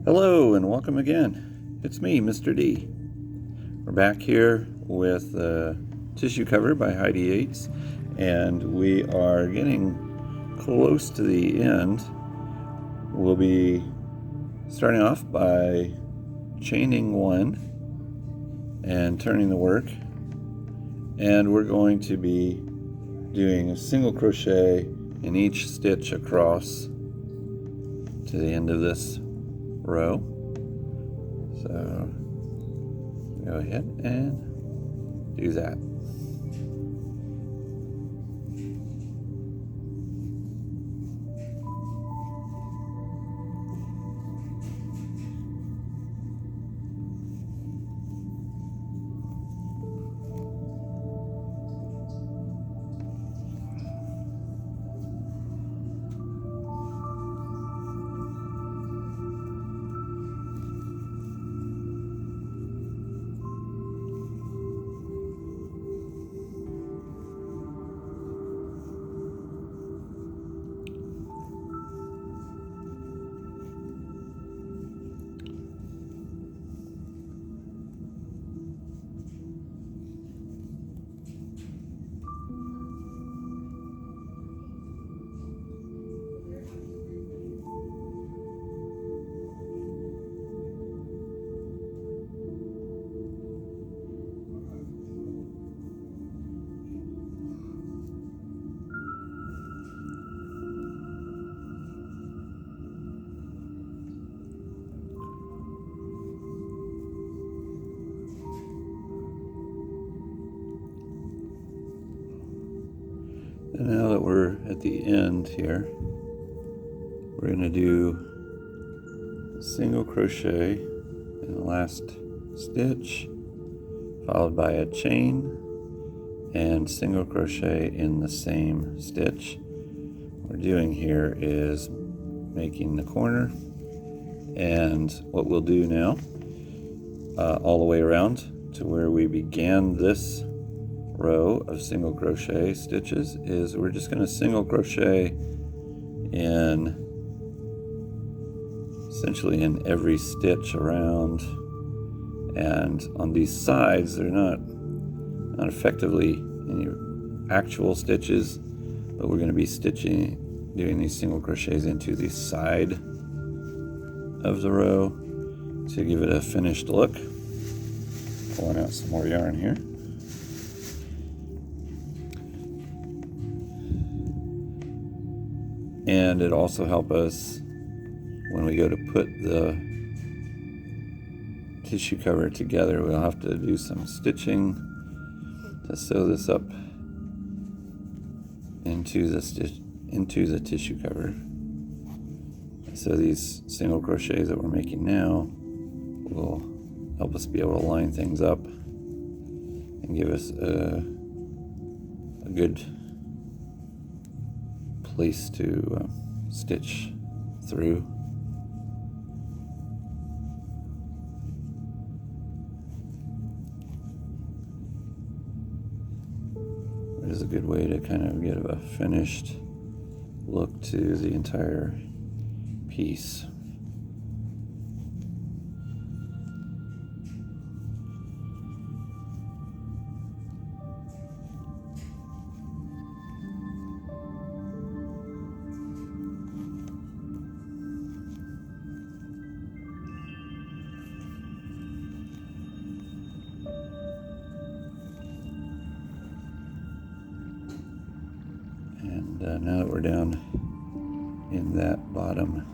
Hello and welcome again. It's me, Mr. D. We're back here with Tissue Cover by Heidi Yates, and we are getting close to the end. We'll be starting off by chaining one and turning the work, and we're going to be doing a single crochet in each stitch across to the end of this row. So go ahead and do that. And now that we're at the end here, we're going to do a single crochet in the last stitch, followed by a chain and single crochet in the same stitch. What we're doing here is making the corner, and what we'll do now all the way around to where we began this row of single crochet stitches is we're just going to single crochet in essentially in every stitch around, and on these sides they're not effectively any actual stitches, but we're going to be doing these single crochets into the side of the row to give it a finished look. Pulling out some more yarn here. And it also helps us when we go to put the tissue cover together. We'll have to do some stitching to sew this up into the tissue cover. So these single crochets that we're making now will help us be able to line things up and give us a good place to stitch through. It is a good way to kind of get a finished look to the entire piece. And now that we're down in that bottom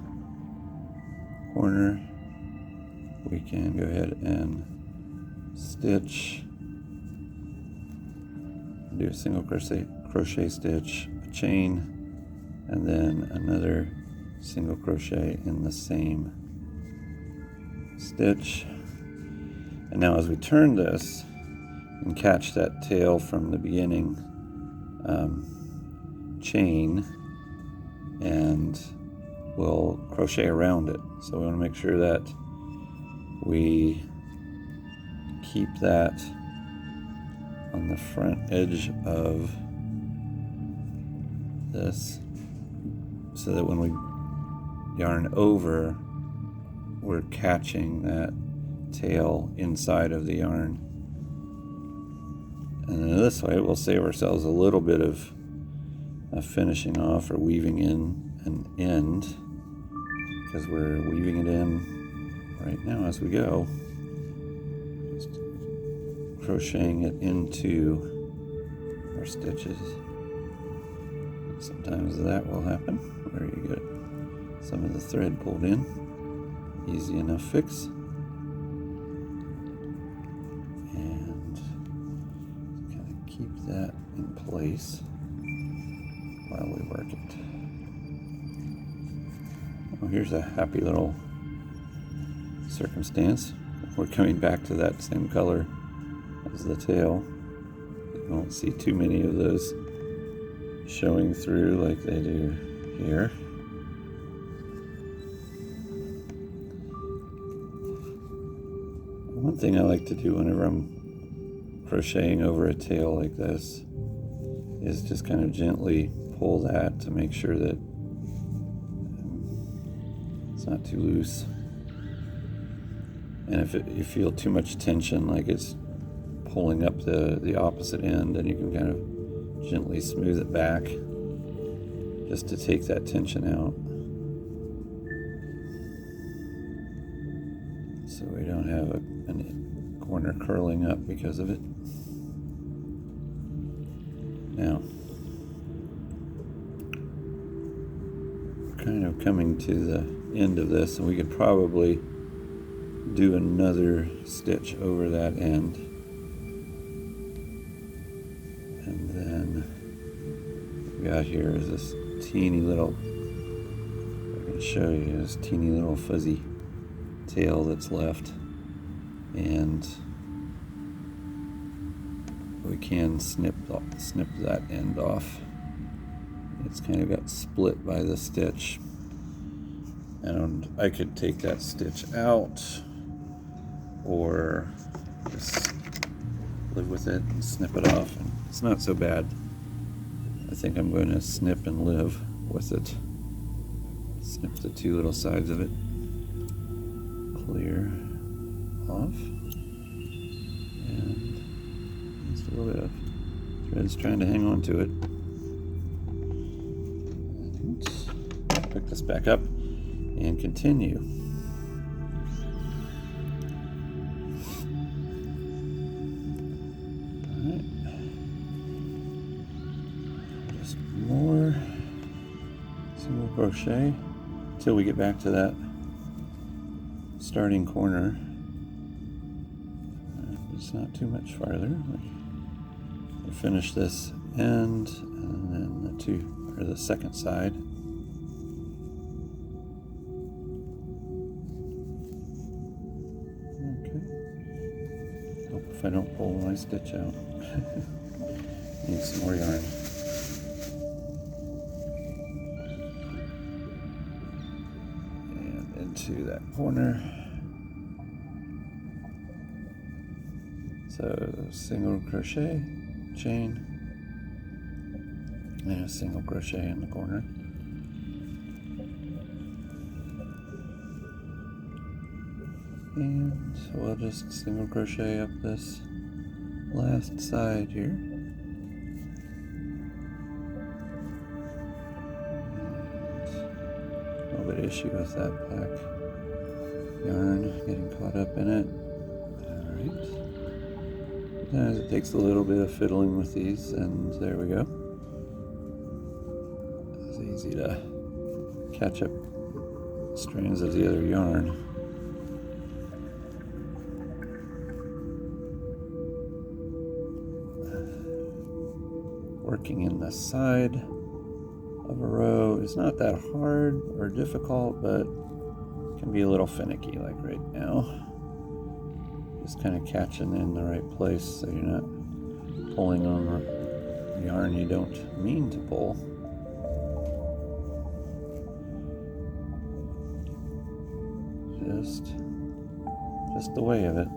corner, we can go ahead and stitch, do a single crochet stitch, a chain, and then another single crochet in the same stitch. And now as we turn this and catch that tail from the beginning, chain, and we'll crochet around it. So we want to make sure that we keep that on the front edge of this so that when we yarn over, we're catching that tail inside of the yarn. And then this way we'll save ourselves a little bit of finishing off or weaving in an end, because we're weaving it in right now as we go. Just crocheting it into our stitches. Sometimes that will happen where you get some of the thread pulled in. Easy enough fix. And kind of keep that in place while we work it. Oh, here's a happy little circumstance. We're coming back to that same color as the tail. You won't see too many of those showing through like they do here. One thing I like to do whenever I'm crocheting over a tail like this is just kind of gently pull that to make sure that it's not too loose. And if you feel too much tension, like it's pulling up the opposite end, then you can kind of gently smooth it back just to take that tension out, so we don't have a corner curling up because of it. Now, we're kind of coming to the end of this, and we could probably do another stitch over that end. And then what we got here is this teeny little, I can show you, this teeny little fuzzy tail that's left. And we can snip that end off. It's kind of got split by the stitch, and I could take that stitch out or just live with it and snip it off, and it's not so bad. I think I'm going to snip and live with it. Snip the two little sides of it clear off, and just a little bit of threads trying to hang on to it. And pick this back up and continue. Alright, just more single crochet until we get back to that starting corner. It's not too much farther. We'll finish this end and then the second side. Okay. Hope if I don't pull my stitch out. Need some more yarn. And into that corner. So single crochet, chain, and a single crochet in the corner. And we'll just single crochet up this last side here. And a little bit of issue with that black yarn getting caught up in it. Alright. Sometimes it takes a little bit of fiddling with these, and there we go. It's easy to catch up strands of the other yarn. Working in the side of a row is not that hard or difficult, but can be a little finicky, like right now. Just kind of catching in the right place so you're not pulling on yarn you don't mean to pull. Just the way of it.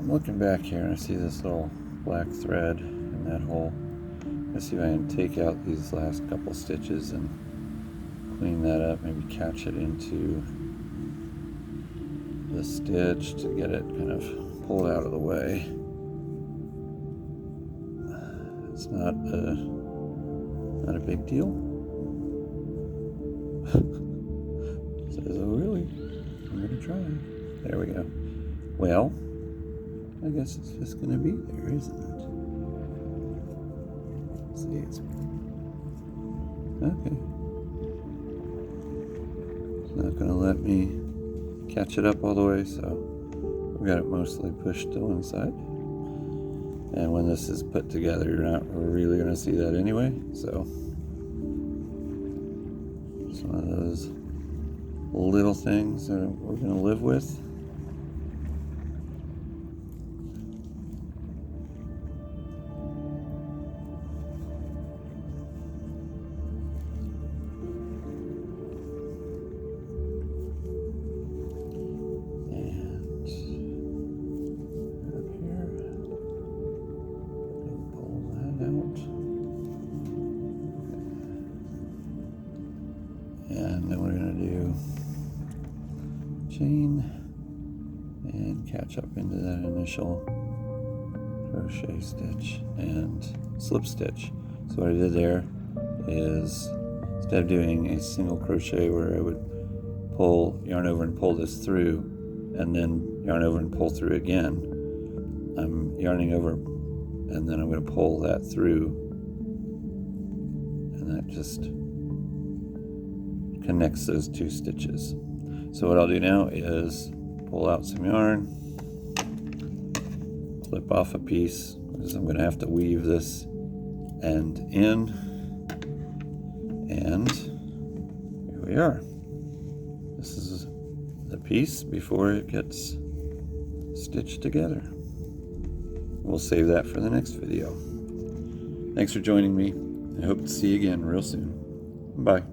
I'm looking back here and I see this little black thread in that hole. Let's see if I can take out these last couple stitches and clean that up, maybe catch it into the stitch to get it kind of pulled out of the way. It's not a big deal. Says, oh really? I'm gonna try. There we go. Well, I guess it's just gonna be there, isn't it? Let's see, it's okay. It's not gonna let me catch it up all the way, so we've got it mostly pushed to one side. And when this is put together, you're not really going to see that anyway, so it's one of those little things that we're going to live with. And then we're going to do chain and catch up into that initial crochet stitch and slip stitch. So what I did there is, instead of doing a single crochet where I would pull yarn over and pull this through and then yarn over and pull through again, I'm yarning over and then I'm going to pull that through, and that just connects those two stitches. So what I'll do now is pull out some yarn, clip off a piece, because I'm going to have to weave this end in, and here we are. This is the piece before it gets stitched together. We'll save that for the next video. Thanks for joining me. I hope to see you again real soon. Bye.